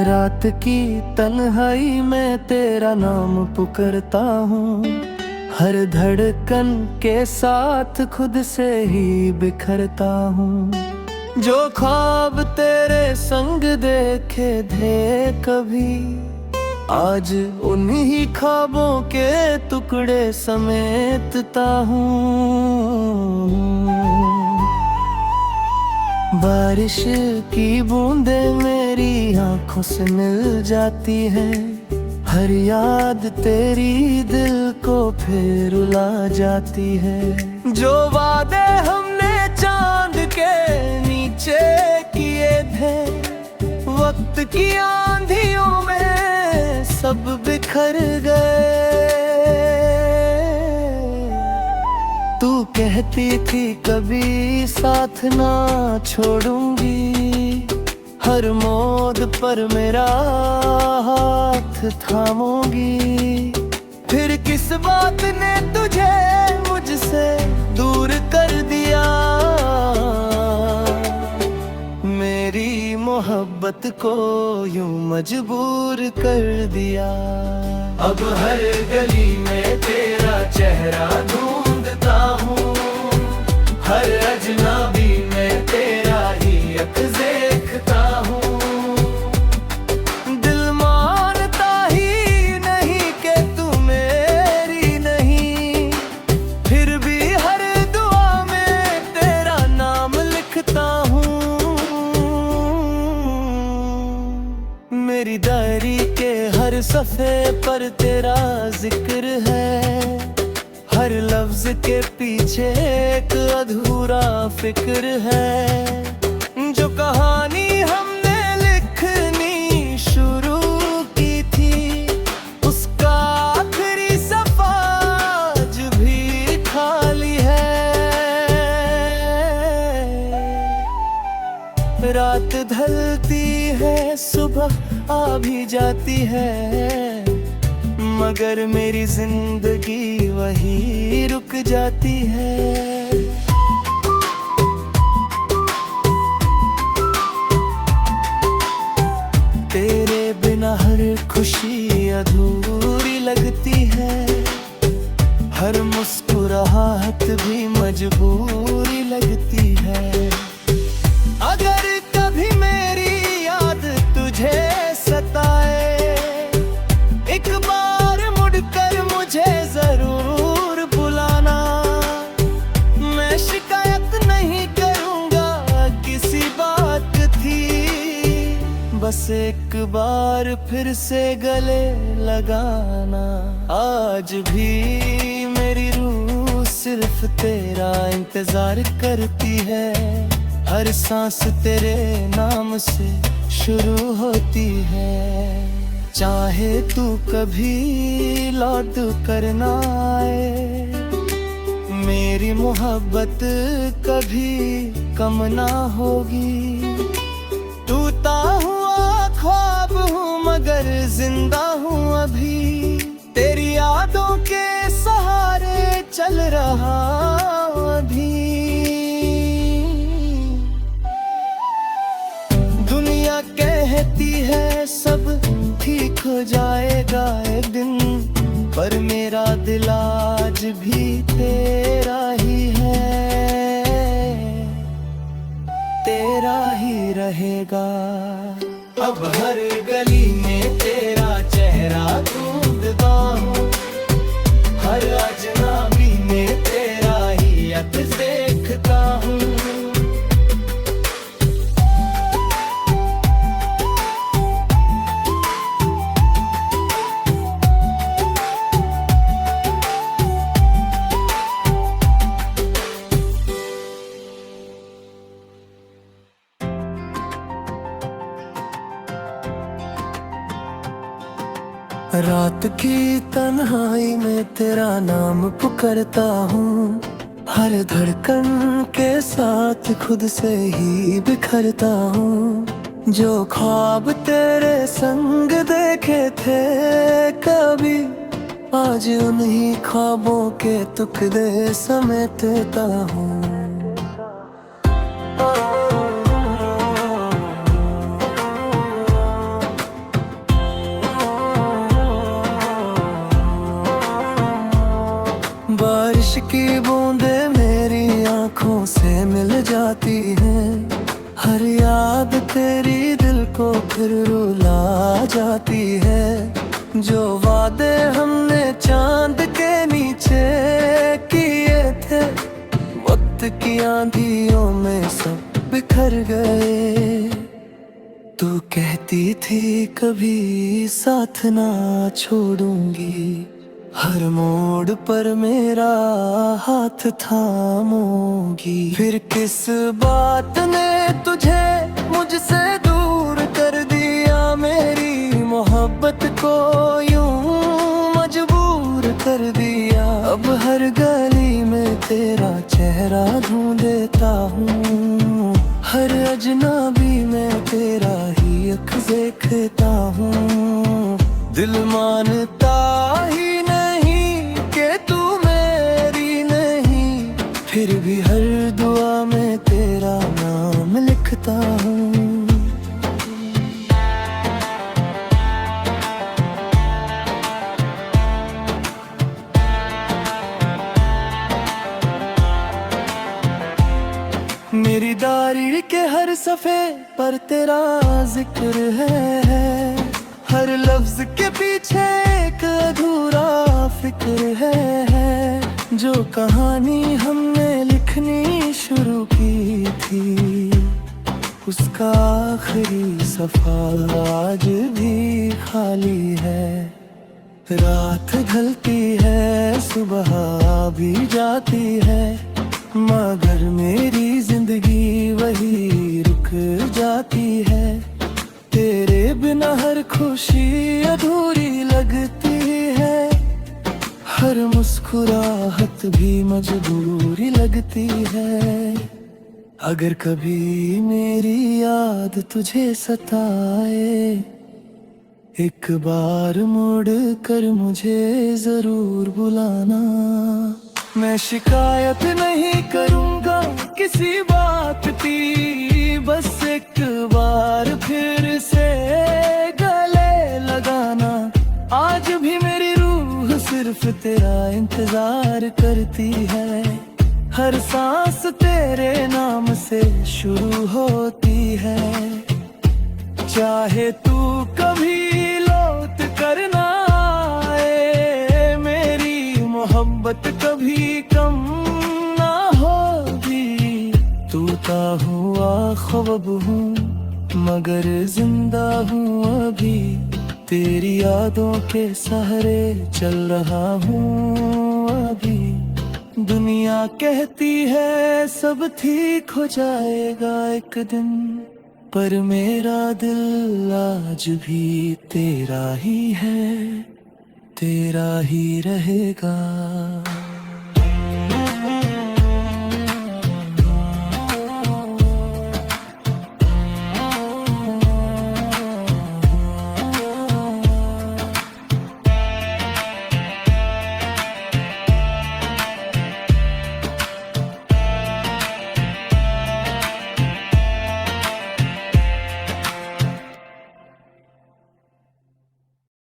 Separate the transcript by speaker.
Speaker 1: रात की तन्हाई में तेरा नाम पुकारता हूँ, हर धड़कन के साथ खुद से ही बिखरता हूँ। जो ख्वाब तेरे संग देखे थे कभी, आज उन्हीं ख्वाबों के टुकड़े समेटता हूँ। बारिश की बूंदें मेरी आंखों से मिल जाती है, हर याद तेरी दिल को फिर रुला जाती है। जो वादे हमने चांद के नीचे किए थे, वक्त की आंधियों में सब बिखर गए। तू कहती थी कभी साथ ना छोड़ूंगी, हर मोड़ पर मेरा हाथ थामूंगी। फिर किस बात ने तुझे मुझसे दूर कर दिया, मेरी मोहब्बत को यूं मजबूर कर दिया। अब हर गली में तेरा चेहरा ढूंढता हूँ, हर अजनबी में तेरा ही अक्स देखता हूँ। दिल मानता ही नहीं कि तू मेरी नहीं, फिर भी हर दुआ में तेरा नाम लिखता हूँ। मेरी डायरी के हर सफ़े पर तेरा जिक्र है, हर लफ्ज के पीछे एक अधूरा फिक्र है। जो कहानी हमने लिखनी शुरू की थी, उसका आखिरी सफ़ा आज भी खाली है। रात ढलती है, सुबह आ भी जाती है, मगर मेरी जिंदगी वही रुक जाती है। तेरे बिना हर खुशी अधूरी लगती है, हर मुस्कुराहट भी मजबूरी लगती है। अगर कभी मेरी याद तुझे सताए, एक बार मुड़कर मुझे जरूर बुलाना। मैं शिकायत नहीं करूँगा किसी बात थी, बस एक बार फिर से गले लगाना। आज भी मेरी रूह सिर्फ तेरा इंतजार करती है, हर सांस तेरे नाम से शुरू होती है। चाहे तू कभी लौट कर ना आए, मेरी मोहब्बत कभी कम ना होगी। टूटा हुआ ख्वाब हूँ मगर जिंदा हूँ अभी, तेरी यादों के सहारे चल रहा अभी। दुनिया कहती है सब ठीक हो जाएगा एक दिन, पर मेरा दिल आज भी तेरा ही है, तेरा ही रहेगा। अब हर गली में तेरा चेहरा ढूंढता हूँ, हर अजनबी में तेरा ही अक्स देखता हूँ। रात की तन्हाई में तेरा नाम पुकारता हूँ, हर धड़कन के साथ खुद से ही बिखरता हूँ। जो ख्वाब तेरे संग देखे थे कभी, आज उन्हीं ख्वाबों के टुकड़े समेटता हूँ। बारिश की बूंदे मेरी आंखों से मिल जाती हैं। हर याद तेरी दिल को फिर रुला जाती है। जो वादे हमने चांद के नीचे किए थे, वक्त की आंधियों में सब बिखर गए। तू कहती थी कभी साथ ना छोड़ूंगी, हर मोड़ पर मेरा हाथ थामोगी। फिर किस बात ने तुझे मुझसे दूर कर दिया, मेरी मोहब्बत को यूं मजबूर कर दिया। अब हर गली में तेरा चेहरा ढूंढ लेता हूँ, हर अजनबी में तेरा ही अख देखता हूँ। दिल मानता ही फिर भी हर दुआ में तेरा नाम लिखता हूँ। मेरी डायरी के हर सफ़े पर तेरा जिक्र है। हर लफ्ज के पीछे एक अधूरा फिक्र है। जो कहानी हमने लिखनी शुरू की थी, उसका आखिरी सफ़ा आज भी खाली है। रात ढलती है, सुबह भी जाती है, मगर मेरी जिंदगी वही रुक जाती है। तेरे बिना हर खुशी अधूरी लगती है, हर मुस्कुराहट भी मजबूरी लगती है। अगर कभी मेरी याद तुझे सताए, एक बार मुड़ कर मुझे जरूर बुलाना। मैं शिकायत नहीं करूँगा किसी बात की, बस एक बार फिर से गले लगाना। आज भी मेरी रूह सिर्फ तेरा इंतजार करती है, हर सांस तेरे नाम से शुरू होती है। चाहे तू कभी लौट कर ना आए, मेरी मोहब्बत कभी कम ना होगी। टूटा हुआ ख्वाब हूँ मगर जिंदा हूँ अभी, तेरी यादों के सहारे चल रहा हूँ अभी। दुनिया कहती है सब ठीक हो जाएगा एक दिन, पर मेरा दिल आज भी तेरा ही है, तेरा ही रहेगा।